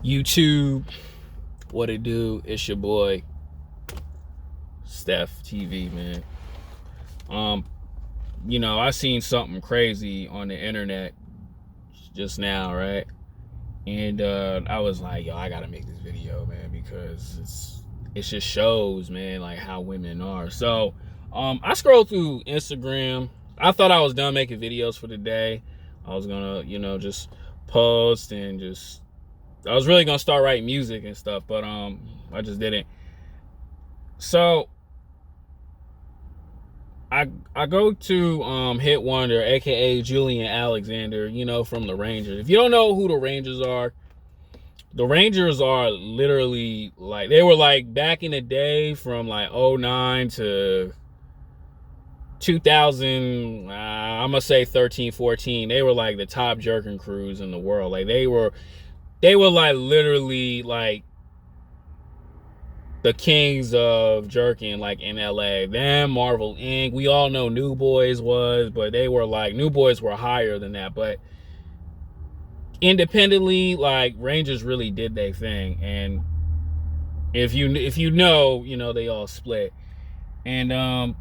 YouTube, what it do? It's your boy Steph TV, man. I seen something crazy on the internet just now, right? And I was like, yo, I gotta make this video, man, because it just shows, man, like how women are. So I scrolled through Instagram. I thought I was done making videos for the day. I was gonna, just post and I was really gonna start writing music and stuff, but I just didn't. So I go to Hit Wonder, aka Julian Alexander, from the Rangers. If you don't know who the Rangers are literally like, they were like back in the day from like 2009 to 2000, I'm gonna say 13, 14. They were like the top jerking crews in the world. Like they were like literally like the kings of jerking, like in LA. Them, Marvel Inc. We all know New Boys was, but they were like, New Boys were higher than that. But independently, like Rangers really did their thing. And if you know, they all split. And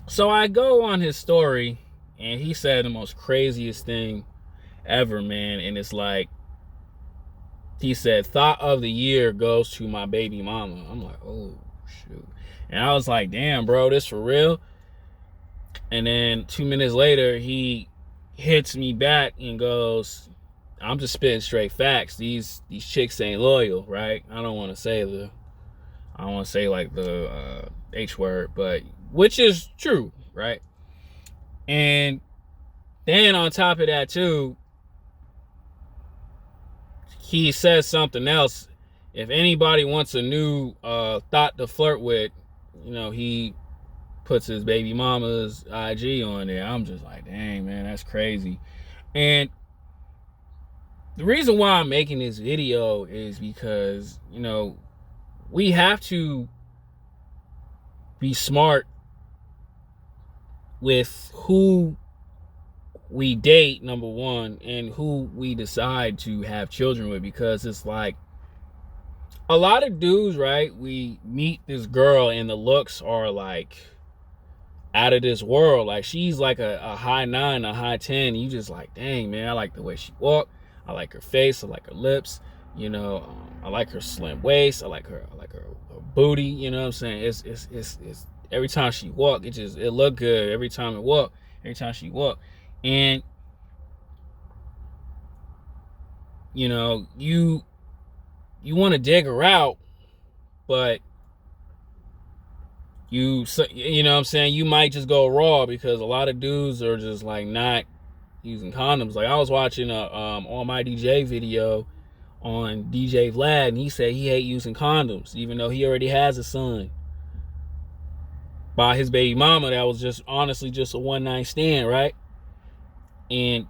so I go on his story, and he said the most craziest thing ever, man. And it's like, he said, thought of the year goes to my baby mama. I'm like, oh, shoot. And I was like, damn, bro, this for real? And then 2 minutes later, he hits me back and goes, I'm just spitting straight facts. These chicks ain't loyal, right? I don't want to say like the H word, but which is true, right? And then on top of that, too, he says something else. If anybody wants a new thought to flirt with, he puts his baby mama's IG on there. I'm just like, dang, man, that's crazy. And the reason why I'm making this video is because, we have to be smart with who we date, number one, and who we decide to have children with, because it's like a lot of dudes, right? We meet this girl and the looks are like out of this world. Like she's like a high 9, a high 10. You just like, dang, man, I like the way she walk. I like her face. I like her lips. I like her slim waist. I like her booty. You know what I'm saying? It's every time she walk, it look good every time she walk. And you want to dig her out, but you know what I'm saying, you might just go raw, because a lot of dudes are just like not using condoms. Like I was watching a On My DJ video on DJ Vlad, and he said he hate using condoms, even though he already has a son by his baby mama that was just honestly just a one night stand, right? And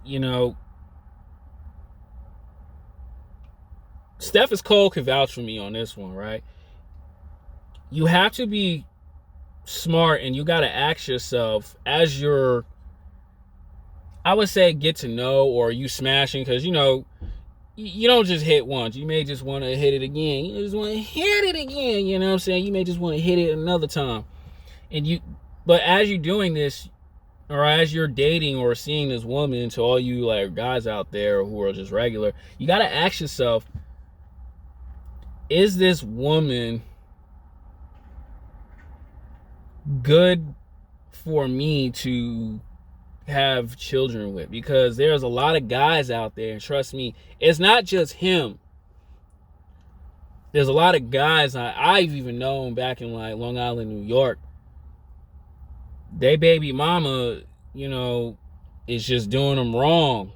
Steph is Cole can vouch for me on this one, right? You have to be smart, and you got to ask yourself as you're, I would say, get to know, or you smashing, because you don't just hit once. You may just want to hit it again. You just want to hit it again. You know what I'm saying? You may just want to hit it another time. But as you're doing this, or as you're dating or seeing this woman, to all you like guys out there who are just regular, you got to ask yourself, is this woman good for me to have children with? Because there's a lot of guys out there, and trust me, it's not just him. There's a lot of guys I've even known back in like Long Island, New York. They baby mama, is just doing them wrong.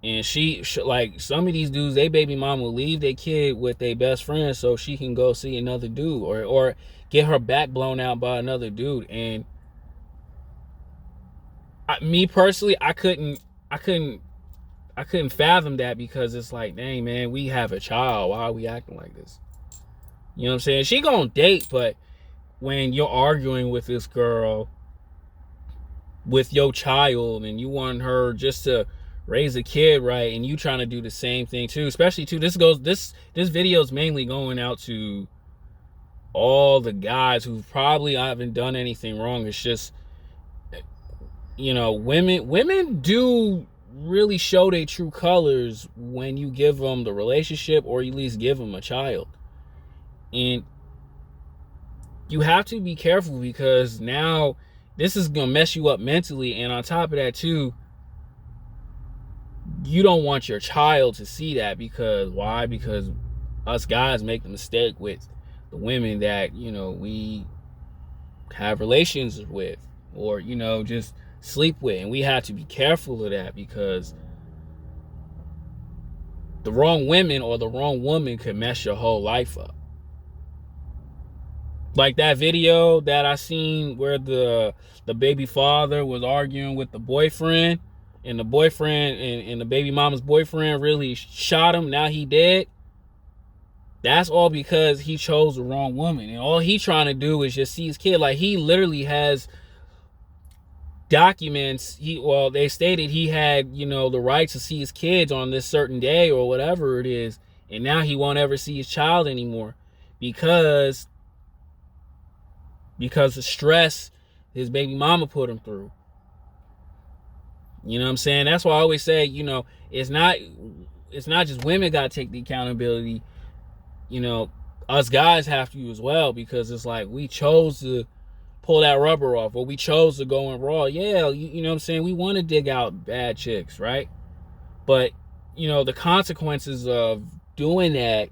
And she like, some of these dudes, they baby mama will leave their kid with their best friend so she can go see another dude, or get her back blown out by another dude. And me personally, I couldn't fathom that, because it's like, dang, man, we have a child. Why are we acting like this? You know what I'm saying? She gonna date, but when you're arguing with this girl with your child, and you want her just to raise a kid right, and you trying to do the same thing too. Especially too, this video is mainly going out to all the guys who probably haven't done anything wrong. It's just, women do really show their true colors when you give them the relationship, or you at least give them a child. And you have to be careful, because now this is gonna mess you up mentally, and on top of that too, you don't want your child to see that. Because why? Because us guys make the mistake with the women that we have relations with, or just sleep with, and we have to be careful of that, because the wrong women or the wrong woman could mess your whole life up. Like that video that I seen where the baby father was arguing with the boyfriend, and the boyfriend and the baby mama's boyfriend really shot him. Now he dead. That's all because he chose the wrong woman, and all he trying to do is just see his kid. Like, he literally has documents. They stated he had the right to see his kids on this certain day or whatever it is, and now he won't ever see his child anymore because of stress his baby mama put him through. You know what I'm saying? That's why I always say, it's not just women got to take the accountability. Us guys have to as well, because it's like we chose to pull that rubber off, or we chose to go in raw. Yeah, you know what I'm saying? We want to dig out bad chicks, right? But, the consequences of doing that,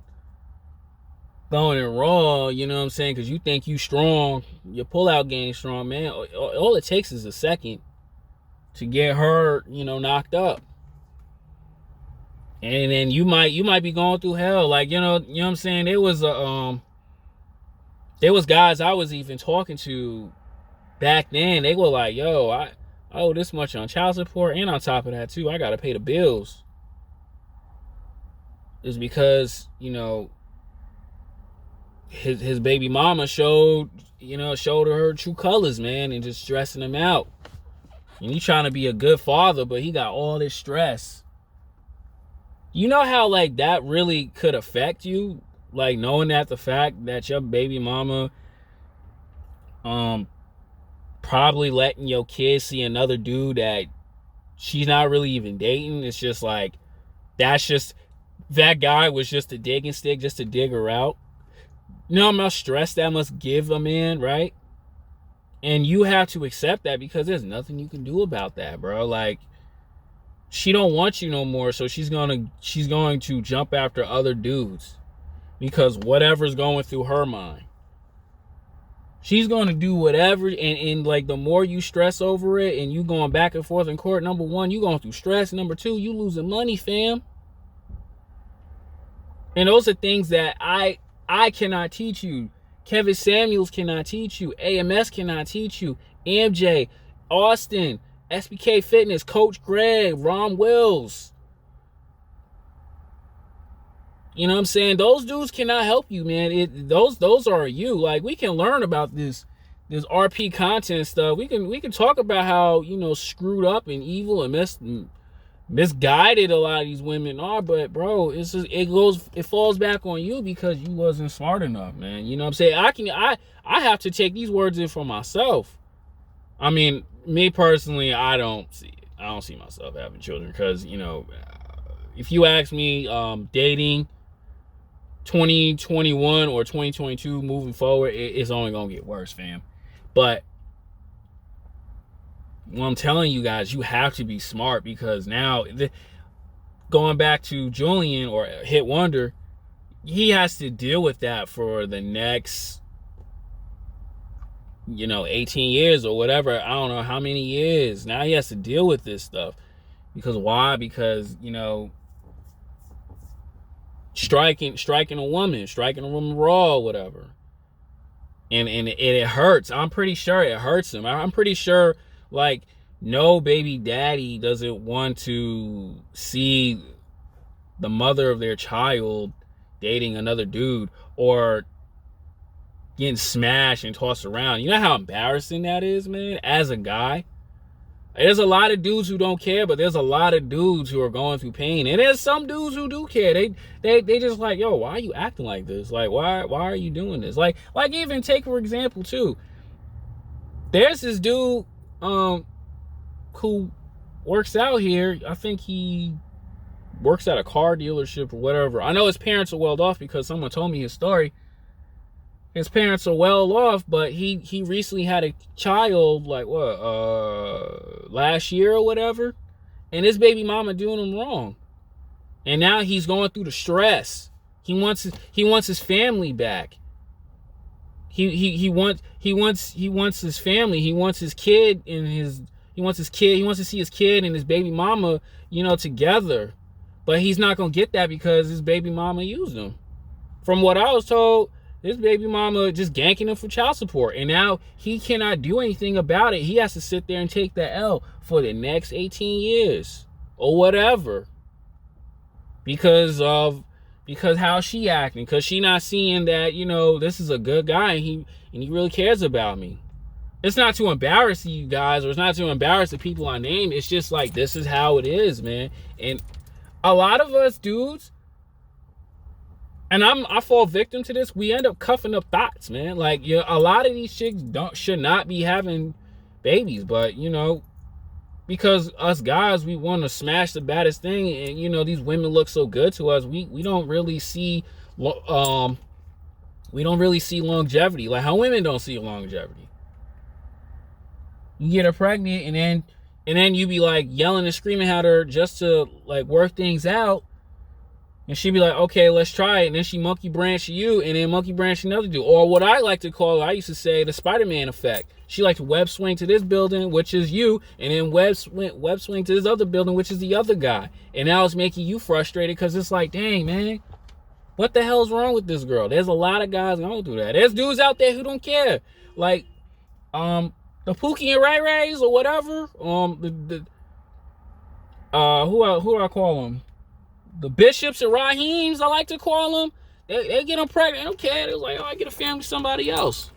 going in raw, you know what I'm saying? Because you think you strong, your pullout game strong, man. All it takes is a second to get her, knocked up. And then you might be going through hell. Like, you know what I'm saying? There was guys I was even talking to back then. They were like, yo, I owe this much on child support, and on top of that too, I gotta pay the bills. It's because, his baby mama showed her true colors, man, and just stressing him out. And you trying to be a good father, but he got all this stress. You know how, like, that really could affect you? Like, knowing that the fact that your baby mama probably letting your kids see another dude that she's not really even dating. It's just like, that guy was just a digging stick, just to dig her out. You know how much stress that must give a man, right? And you have to accept that, because there's nothing you can do about that, bro. Like, she don't want you no more, so she's going to jump after other dudes, because whatever's going through her mind, she's going to do whatever. And like, the more you stress over it and you going back and forth in court, number one, you going through stress. Number two, you losing money, fam. And those are things that I cannot teach you. Kevin Samuels cannot teach you. AMS cannot teach you. MJ, Austin, SBK Fitness, Coach Greg, Ron Wills. You know what I'm saying? Those dudes cannot help you, man. Those are you. Like, we can learn about this RP content stuff. We can talk about how, screwed up and evil and misguided a lot of these women are, but bro, it falls back on you, because you wasn't smart enough, man. You know what I'm saying? I have to take these words in for myself. I mean, me personally, I don't see myself having children, because if you ask me, dating 2021 or 2022 moving forward, it's only gonna get worse, fam. But what I'm telling you guys, you have to be smart, because now, going back to Julian or Hit Wonder, he has to deal with that for the next 18 years or whatever. I don't know how many years. Now he has to deal with this stuff. Because why? Because, striking a woman raw or whatever. And it hurts. I'm pretty sure it hurts him. I'm pretty sure, like, no baby daddy doesn't want to see the mother of their child dating another dude or getting smashed and tossed around. You know how embarrassing that is, man, as a guy? There's a lot of dudes who don't care, but there's a lot of dudes who are going through pain. And there's some dudes who do care. They just like, yo, why are you acting like this? Like, why are you doing this? Like even take, for example, too. There's this dude who works out here. I think he works at a car dealership or whatever. I know his parents are well off because someone told me his story. His parents are well off, but he recently had a child, like last year or whatever, and his baby mama doing him wrong, and now he's going through the stress. He wants his family back. He wants his family. He wants his kid and he wants to see his kid and his baby mama, together, but he's not gonna get that because his baby mama used him. From what I was told, his baby mama just ganking him for child support. And now he cannot do anything about it. He has to sit there and take the L for the next 18 years or whatever. Because how she acting. Because she not seeing that, this is a good guy and he really cares about me. It's not to embarrass you guys, or it's not to embarrass the people I name. It's just like, this is how it is, man. And a lot of us dudes, and I fall victim to this, we end up cuffing up thoughts, man. Like, a lot of these chicks should not be having babies, but because us guys, we want to smash the baddest thing, and these women look so good to us, we don't really see longevity, like how women don't see longevity. You get her pregnant, and then you be like yelling and screaming at her just to like work things out. And she'd be like, okay, let's try it. And then she monkey branch you, and then monkey branch another dude. Or what I like to call, I used to say, the Spider-Man effect. She liked to web swing to this building, which is you, and then web swing to this other building, which is the other guy. And now it's making you frustrated because it's like, dang, man, what the hell's wrong with this girl? There's a lot of guys going through that. There's dudes out there who don't care. Like, the Pookie and Ray Rays or whatever. Who do I call them? The Bishops and Raheems, I like to call them. They get them pregnant. They don't care. They're like, I get a family with somebody else.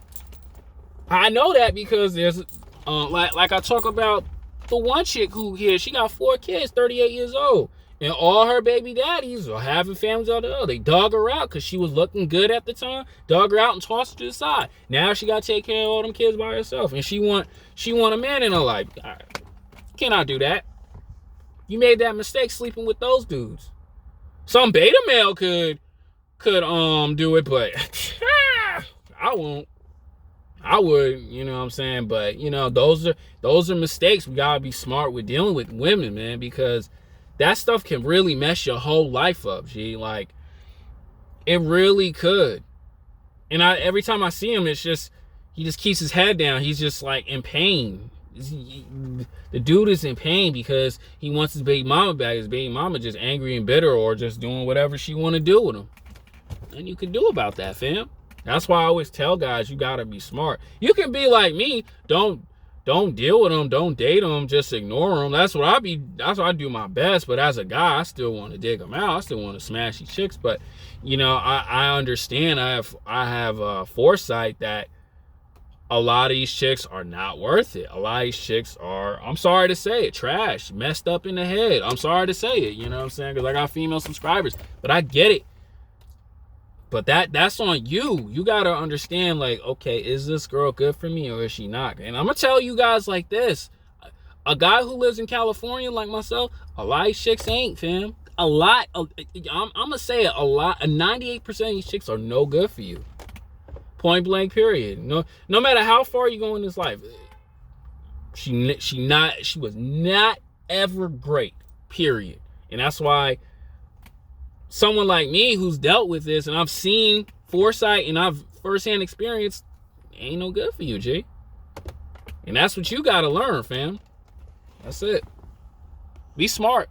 I know that because there's, like I talk about the one chick who here, she got 4 kids, 38 years old. And all her baby daddies are having families out there. They dug her out because she was looking good at the time. Dug her out and tossed her to the side. Now she got to take care of all them kids by herself. And she want a man in her life. Cannot do that. You made that mistake sleeping with those dudes. Some beta male could do it, but I won't. I would, you know what I'm saying? But, those are mistakes. We gotta be smart with dealing with women, man, because that stuff can really mess your whole life up, G. Like, it really could. And every time I see him, it's just, he just keeps his head down. He's just like in pain. The dude is in pain because he wants his baby mama back. His baby mama just angry and bitter, or just doing whatever she want to do with him. And you can do about that, fam. That's why I always tell guys, you gotta be smart. You can be like me. Don't deal with them. Don't date them. Just ignore them. That's what I do my best. But as a guy, I still want to dig them out. I still want to smash these chicks. But I understand. I have foresight that a lot of these chicks are not worth it. A lot of these chicks are, I'm sorry to say it, trash, messed up in the head. I'm sorry to say it, you know what I'm saying? Because I got female subscribers, but I get it. But that's on you. You got to understand, like, okay, is this girl good for me or is she not? And I'm going to tell you guys like this. A guy who lives in California like myself, a lot of chicks ain't, fam. I'm going to say it, a 98% of these chicks are no good for you. Point blank, period. No matter how far you go in this life, she was not ever great, period. And that's why someone like me who's dealt with this, and I've seen foresight and I've firsthand experience, ain't no good for you, G. And that's what you gotta learn, fam. That's it. Be smart.